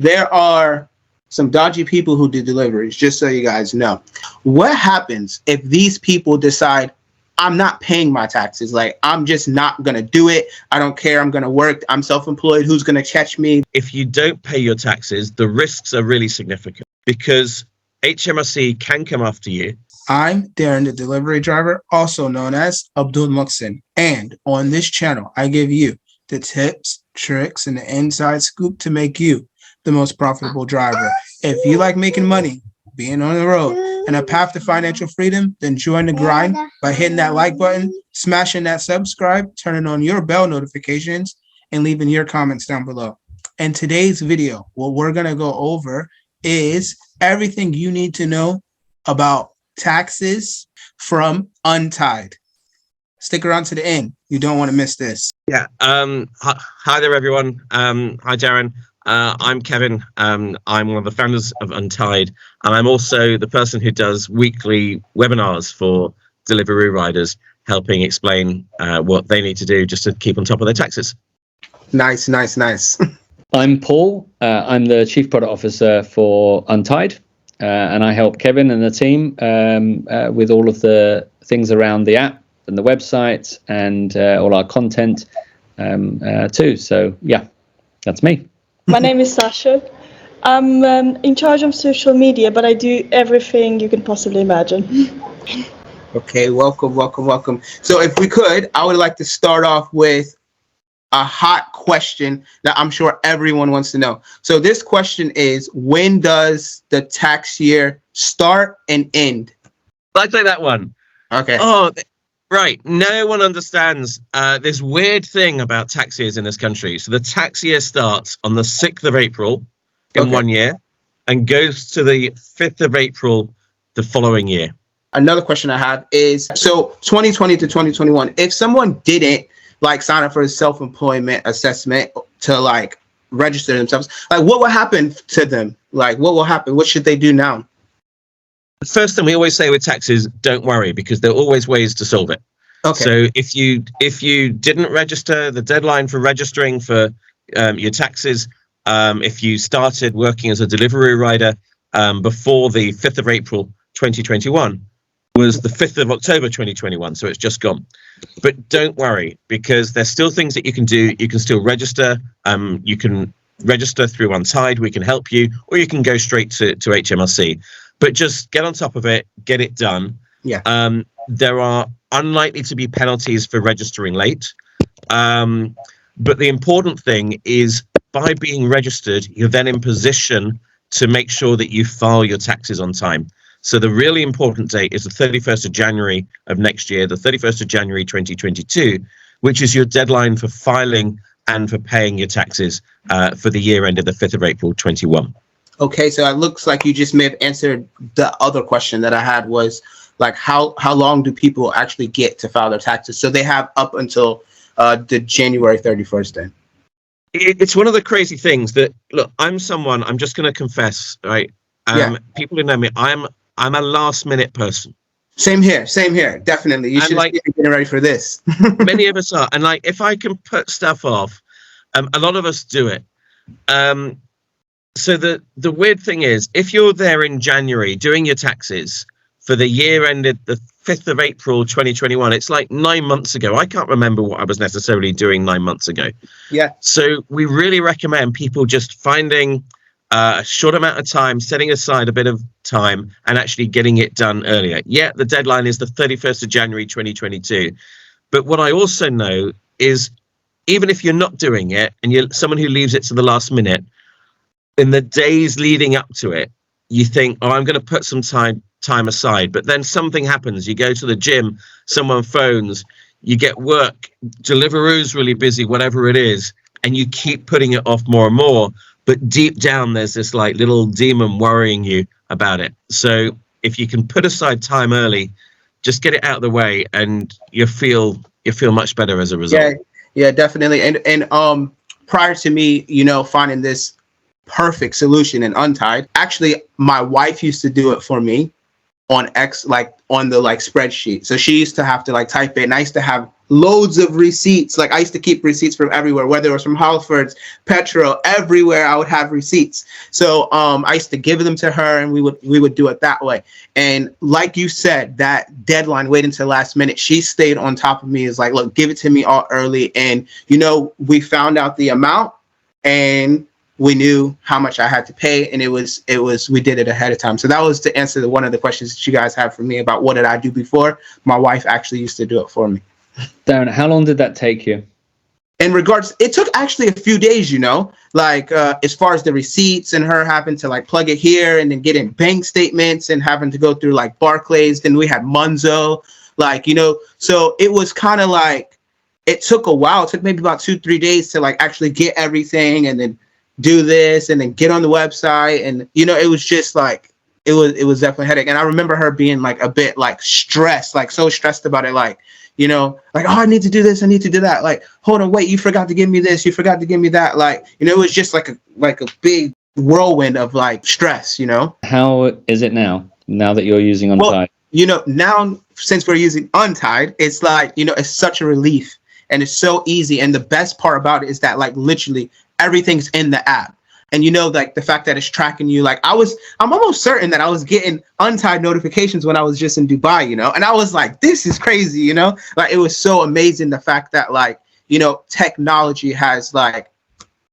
there are some dodgy people who do deliveries, just so you guys know. What happens if these people decide, I'm not paying my taxes? Like, I'm just not going to do it. I don't care. I'm going to work. I'm self-employed. Who's going to catch me? If you don't pay your taxes, the risks are really significant because HMRC can come after you. I'm Darren, the delivery driver, also known as Abdul Muhsin. And on this channel, I give you the tips, tricks, and the inside scoop to make you the most profitable driver. If you like making money, being on the road, and a path to financial freedom, then join the grind by hitting that like button, smashing that subscribe, turning on your bell notifications, and leaving your comments down below. In today's video, what we're going to go over is everything you need to know about taxes from Untied. Stick around to the end. You don't want to miss this. Yeah. Hi there, everyone. Hi, Darren. I'm Kevin. I'm one of the founders of Untied, and I'm also the person who does weekly webinars for Deliveroo riders, helping explain what they need to do just to keep on top of their taxes. Nice. I'm Paul. I'm the Chief Product Officer for Untied, and I help Kevin and the team with all of the things around the app and the website and all our content too. So yeah, that's me. My name is Sasha. I'm in charge of social media, but I do everything you can possibly imagine. Okay, welcome. So if we could, I would like to start off with a hot question that I'm sure everyone wants to know. So this question is, when does the tax year start and end? I'll take that one. Okay. Oh, right. No one understands this weird thing about tax years in this country. So the tax year starts on the 6th of April in 1 year and goes to the 5th of April the following year. Another question I have is, so 2020 to 2021, if someone didn't like sign up for a self-employment assessment to like register themselves, like what will happen to them? Like what will happen? What should they do now? The first thing we always say with taxes, don't worry, because there are always ways to solve it. Okay. So if you didn't register, the deadline for registering for your taxes, if you started working as a Deliveroo rider before the 5th of April 2021, was the 5th of October 2021, so it's just gone. But don't worry, because there's still things that you can do. You can still register. You can register through Untied. We can help you, or you can go straight to HMRC. But just get on top of it, get it done. Yeah. There are unlikely to be penalties for registering late. But the important thing is, by being registered, you're then in position to make sure that you file your taxes on time. So the really important date is the 31st of January of next year, the 31st of January 2022, which is your deadline for filing and for paying your taxes for the year ended the 5th of April 21. Okay, so it looks like you just may have answered the other question that I had, was like how long do people actually get to file their taxes? So they have up until the January 31st then. It's one of the crazy things that, look, I'm just going to confess, right? People who know me, I'm a last minute person. Same here, definitely. You should be getting ready for this. Many of us are. And like, if I can put stuff off, a lot of us do it. So the weird thing is, if you're there in January doing your taxes for the year ended the 5th of April 2021, it's like 9 months ago. I can't remember what I was necessarily doing 9 months ago. Yeah. So we really recommend people just finding a short amount of time, setting aside a bit of time and actually getting it done earlier. Yeah, the deadline is the 31st of January 2022. But what I also know is, even if you're not doing it and you're someone who leaves it to the last minute, in the days leading up to it, you think, oh, I'm going to put some time aside. But then something happens. You go to the gym, someone phones, you get work, Deliveroo's really busy, whatever it is, and you keep putting it off more and more. But deep down, there's this like little demon worrying you about it. So if you can put aside time early, just get it out of the way, and you feel much better as a result. Yeah, definitely. And prior to me, finding this perfect solution in Untied, actually, my wife used to do it for me on on the like spreadsheet. So she used to have to like type it, and I used to have loads of receipts. Like I used to keep receipts from everywhere, whether it was from Halfords, Petro, everywhere I would have receipts. So I used to give them to her, and we would do it that way. And like you said, that deadline, wait until last minute, she stayed on top of me. Is like, look, give it to me all early. And we found out the amount, and we knew how much I had to pay, and we did it ahead of time. So that was to answer one of the questions that you guys have for me about what did I do before. My wife actually used to do it for me. Darren, how long did that take you? In regards, it took actually a few days, like as far as the receipts and her having to like plug it here and then getting bank statements and having to go through like Barclays. Then we had Monzo, so it was kind of like, it took a while. It took maybe about 2-3 days to like actually get everything and then do this and then get on the website. And, it was just like, it was definitely a headache. And I remember her being like a bit like stressed, like so stressed about it. Like, like, oh, I need to do this. I need to do that. Like, hold on, wait, you forgot to give me this. You forgot to give me that. Like, it was just like a big whirlwind of like stress, How is it now that you're using Untied? Well, now since we're using Untied, it's like, it's such a relief and it's so easy. And the best part about it is that like literally everything's in the app. And like the fact that it's tracking you, like I'm almost certain that I was getting Untied notifications when I was just in Dubai, and I was like, this is crazy, like it was so amazing. The fact that like, technology has like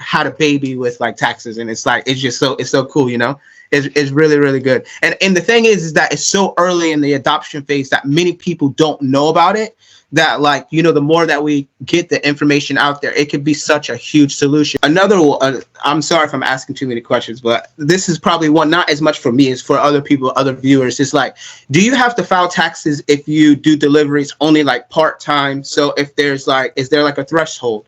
had a baby with like taxes, and it's like, it's so cool, it's really, really good. And the thing is that it's so early in the adoption phase that many people don't know about it, that like, the more that we get the information out there, it could be such a huge solution. Another one, I'm sorry if I'm asking too many questions, but this is probably one, not as much for me as for other people, other viewers. It's like, do you have to file taxes if you do deliveries only like part-time? So if there's like, is there like a threshold?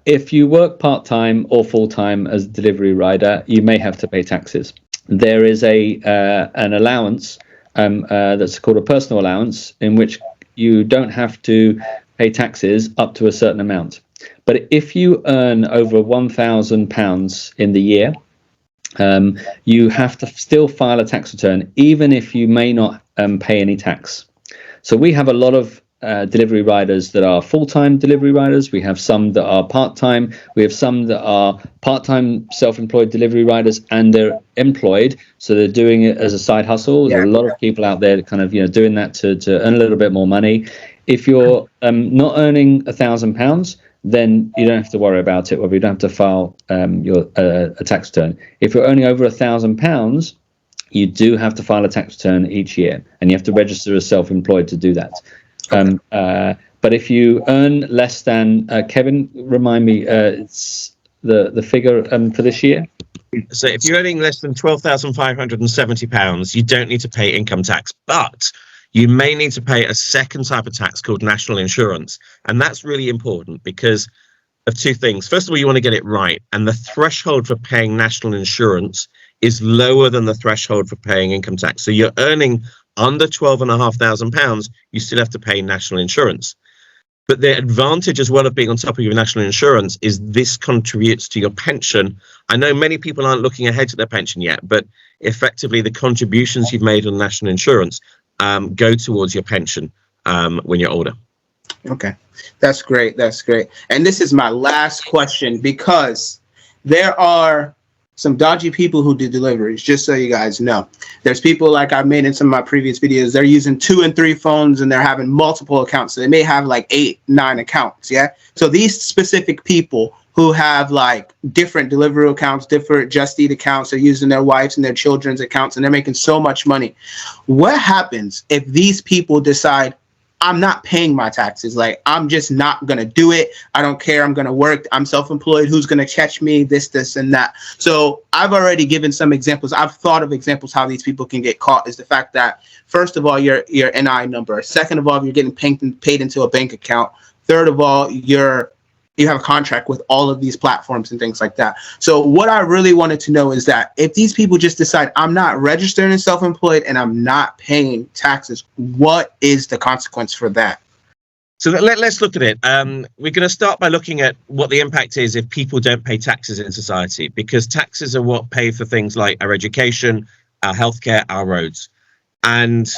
If you work part-time or full-time as a delivery rider, you may have to pay taxes. There is an allowance that's called a personal allowance, in which you don't have to pay taxes up to a certain amount. But if you earn over £1,000 in the year, you have to still file a tax return, even if you may not pay any tax. So we have a lot of delivery riders that are full-time delivery riders. We have some that are part-time. We have some that are part-time self-employed delivery riders, and they're employed, so they're doing it as a side hustle. There's a lot of people out there kind of doing that to earn a little bit more money. If you're not earning £1,000, then you don't have to worry about it, or you don't have to file a tax return. If you're earning over £1,000, you do have to file a tax return each year, and you have to register as self-employed to do that. But if you earn less than, Kevin, remind me, it's the figure for this year. So if you're earning less than £12,570, you don't need to pay income tax, but you may need to pay a second type of tax called national insurance. And that's really important because of two things. First of all, you want to get it right. And the threshold for paying national insurance is lower than the threshold for paying income tax. So you're earning under £12,500, you still have to pay national insurance. But the advantage as well of being on top of your national insurance is this contributes to your pension. I know many people aren't looking ahead to their pension yet, but effectively the contributions you've made on national insurance go towards your pension when you're older. Okay, that's great. That's great. And this is my last question, because there are some dodgy people who do deliveries, just so you guys know. There's people, like I made in some of my previous videos, they're using 2 and 3 phones and they're having multiple accounts. So they may have like 8, 9 accounts. Yeah. So these specific people who have like different Deliveroo accounts, different Just Eat accounts, they're using their wives and their children's accounts, and they're making so much money. What happens if these people decide, I'm not paying my taxes, like I'm just not going to do it, I don't care, I'm going to work, I'm self-employed, who's going to catch me, this and that? So I've already given some examples. I've thought of examples how these people can get caught. Is the fact that, first of all, your NI number. Second of all, you're getting paid into a bank account. Third of all, you have a contract with all of these platforms and things like that. So what I really wanted to know is that if these people just decide, I'm not registered as self-employed and I'm not paying taxes, what is the consequence for that? So let's look at it. We're going to start by looking at what the impact is if people don't pay taxes in society, because taxes are what pay for things like our education, our healthcare, our roads. And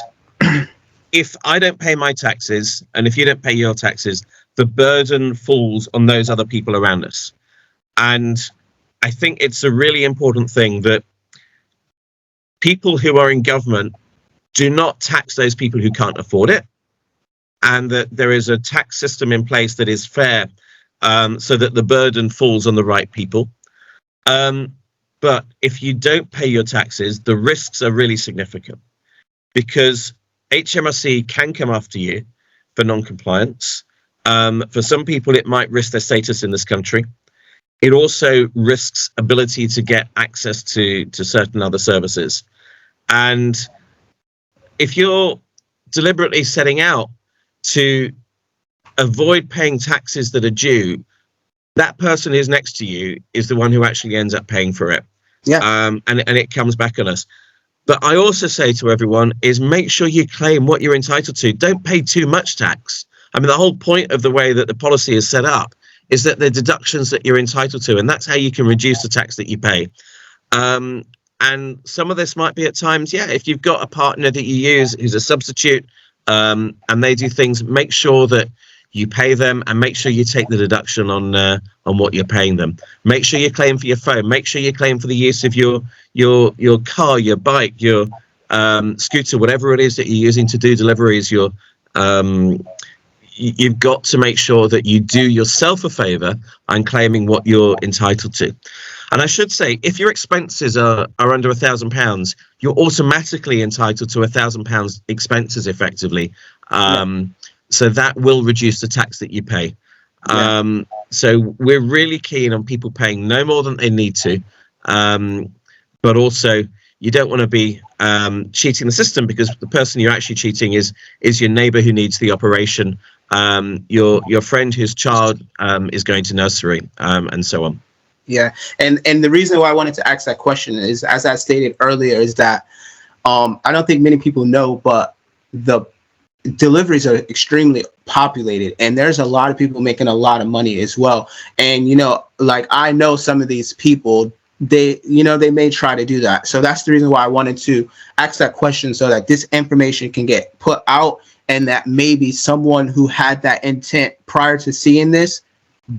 if I don't pay my taxes, and if you don't pay your taxes, the burden falls on those other people around us. And I think it's a really important thing that people who are in government do not tax those people who can't afford it, and that there is a tax system in place that is fair, so that the burden falls on the right people. But if you don't pay your taxes, the risks are really significant, because HMRC can come after you for non-compliance. For some people, it might risk their status in this country. It also risks ability to get access to certain other services. And if you're deliberately setting out to avoid paying taxes that are due, that person who's next to you is the one who actually ends up paying for it. Yeah. And it comes back on us. But I also say to everyone is make sure you claim what you're entitled to. Don't pay too much tax. I mean, the whole point of the way that the policy is set up is that the deductions that you're entitled to, and that's how you can reduce the tax that you pay. And some of this might be at times, if you've got a partner that you use who's a substitute, and they do things, make sure that you pay them, and make sure you take the deduction on what you're paying them. Make sure you claim for your phone. Make sure you claim for the use of your car, your bike, your scooter, whatever it is that you're using to do deliveries. You've got to make sure that you do yourself a favour and claiming what you're entitled to. And I should say, if your expenses are under £1,000, you're automatically entitled to £1,000 expenses effectively. So that will reduce the tax that you pay. So we're really keen on people paying no more than they need to. But also, you don't want to be cheating the system, because the person you're actually cheating is your neighbour who needs the operation, your friend whose child is going to nursery, and so on. Yeah, and the reason why I wanted to ask that question is, as I stated earlier, is that I don't think many people know, but the deliveries are extremely populated, and there's a lot of people making a lot of money as well. And like, I know some of these people, they may try to do that. So that's the reason why I wanted to ask that question, so that this information can get put out, and that maybe someone who had that intent prior to seeing this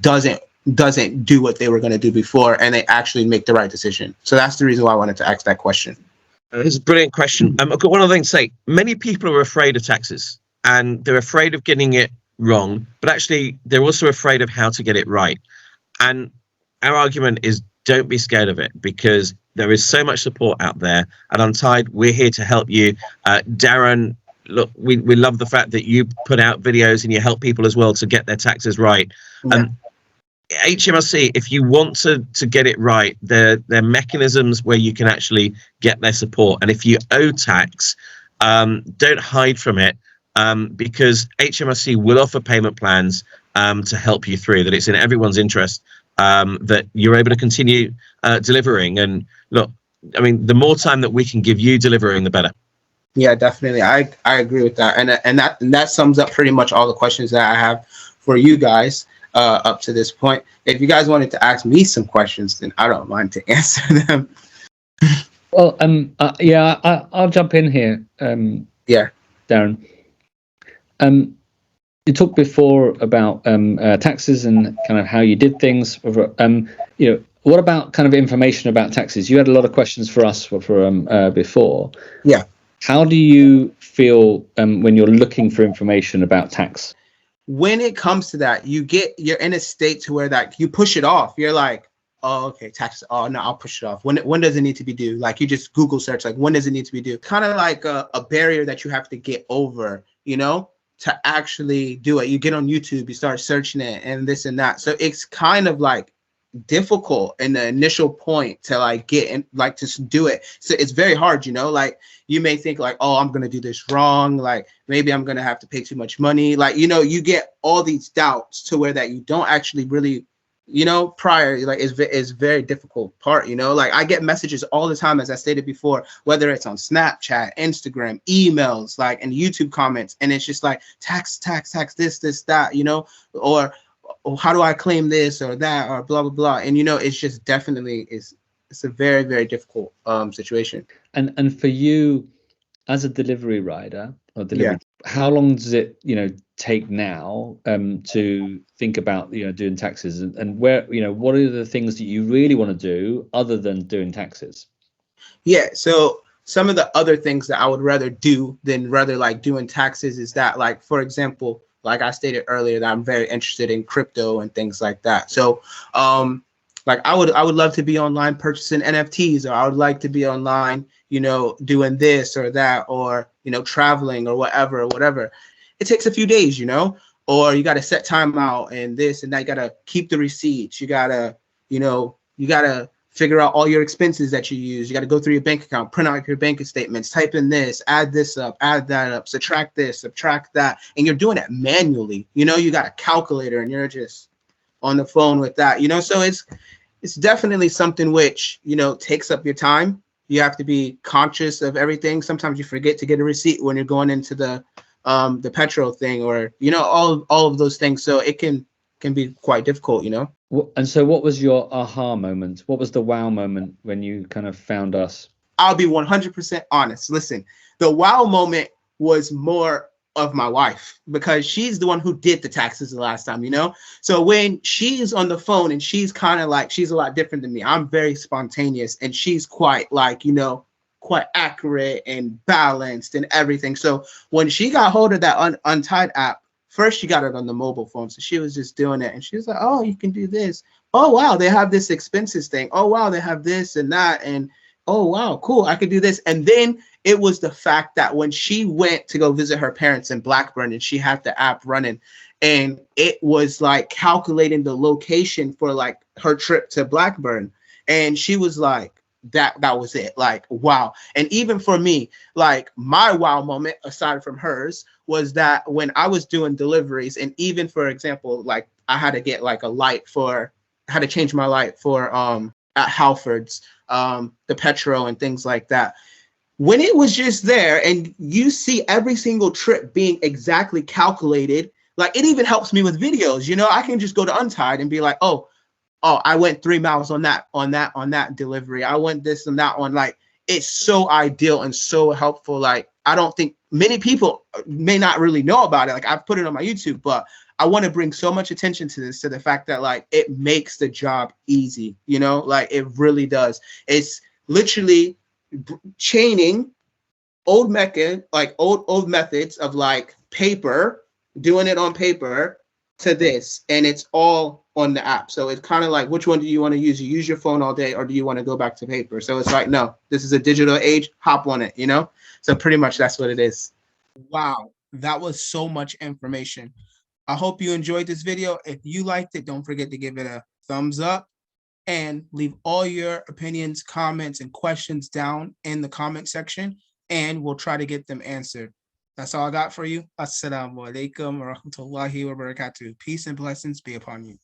doesn't do what they were going to do before, and they actually make the right decision. So that's the reason why I wanted to ask that question. It's a brilliant question. I've got one other thing to say. Many people are afraid of taxes, and they're afraid of getting it wrong, but actually they're also afraid of how to get it right. And our argument is, don't be scared of it, because there is so much support out there. At Untied, we're here to help you. Darren, look, we love the fact that you put out videos and you help people as well to get their taxes right. And HMRC, if you want to get it right, there are mechanisms where you can actually get their support. And if you owe tax, don't hide from it, because HMRC will offer payment plans to help you through. That it's in everyone's interest that you're able to continue delivering. And look, I mean, the more time that we can give you delivering, the better. Yeah, definitely. I agree with that. And that sums up pretty much all the questions that I have for you guys up to this point. If you guys wanted to ask me some questions, then I don't mind to answer them. Well, I'll jump in here. Darren. You talked before about taxes and kind of how you did things. What about kind of information about taxes? You had a lot of questions for us before. Yeah. How do you feel when you're looking for information about tax? When it comes to that, you're in a state to where that you push it off. You're like, oh, okay, taxes. Oh no, I'll push it off. When does it need to be due? Like, you just Google search, like, when does it need to be due? Kind of like a barrier that you have to get over, to actually do it. You get on YouTube, you start searching it and this and that. So it's kind of like difficult in the initial point to like get in, like, to do it. So it's very hard, like, you may think like, oh, I'm gonna do this wrong, like maybe I'm gonna have to pay too much money, like, you get all these doubts to where that you don't actually really, prior, like, it's very difficult part, like, I get messages all the time, as I stated before, whether it's on Snapchat, Instagram, emails, like, and YouTube comments, and it's just like tax, this, that, or how do I claim this or that, or blah blah blah. And it's just definitely is it's a very, very difficult situation. And for you as a delivery rider or delivery, how long does it, take now to think about, doing taxis, and where, what are the things that you really want to do other than doing taxis? Yeah, so some of the other things that I would rather do than rather like doing taxes is that, like, for example, like I stated earlier, that I'm very interested in crypto and things like that. So like I would love to be online purchasing NFTs, or I would like to be online, doing this or that, or traveling or whatever. It takes a few days, or you got to set time out and this and that. You got to keep the receipts. You got to, you got to figure out all your expenses that you use. You got to go through your bank account, print out your bank statements, type in this, add this up, add that up, subtract this, subtract that. And you're doing it manually. You got a calculator and you're just on the phone with that, so it's definitely something which, takes up your time. You have to be conscious of everything. Sometimes you forget to get a receipt when you're going into the petrol thing, or, all of those things. So it can be quite difficult, And so what was your aha moment? What was the wow moment when you kind of found us? I'll be 100% honest. Listen, the wow moment was more of my wife, because she's the one who did the taxes the last time, So when she's on the phone and she's kind of like, she's a lot different than me. I'm very spontaneous, and she's quite like, quite accurate and balanced and everything. So when she got hold of that Untied app, first she got it on the mobile phone. So she was just doing it, and she was like, oh, you can do this. Oh, wow, they have this expenses thing. Oh, wow, they have this and that. And oh, wow, cool, I could do this. And then it was the fact that when she went to go visit her parents in Blackburn, and she had the app running, and it was like calculating the location for like her trip to Blackburn. And she was like, that was it. Like, wow. And even for me, like, my wow moment, aside from hers, was that when I was doing deliveries, and even, for example, like I had to get like I had to change my light for at Halford's, the petrol and things like that. When it was just there and you see every single trip being exactly calculated, like, it even helps me with videos. I can just go to Untied and be like, oh, I went 3 miles on that delivery. I went this and that one. Like, it's so ideal and so helpful. Like, I don't think many people may not really know about it. Like, I've put it on my YouTube, but I want to bring so much attention to this, to the fact that, like, it makes the job easy, like, it really does. It's literally chaining old methods of like paper, doing it on paper, to this, and it's all on the app. So it's kind of like, which one do you want to use? You use your phone all day, or do you want to go back to paper? So it's like, no, this is a digital age, hop on it, So pretty much that's what it is. Wow, that was so much information. I hope you enjoyed this video. If you liked it, don't forget to give it a thumbs up, and leave all your opinions, comments, and questions down in the comment section, and we'll try to get them answered. That's all I got for you. Assalamu alaikum wa rahmatullahi wa barakatuh. Peace and blessings be upon you.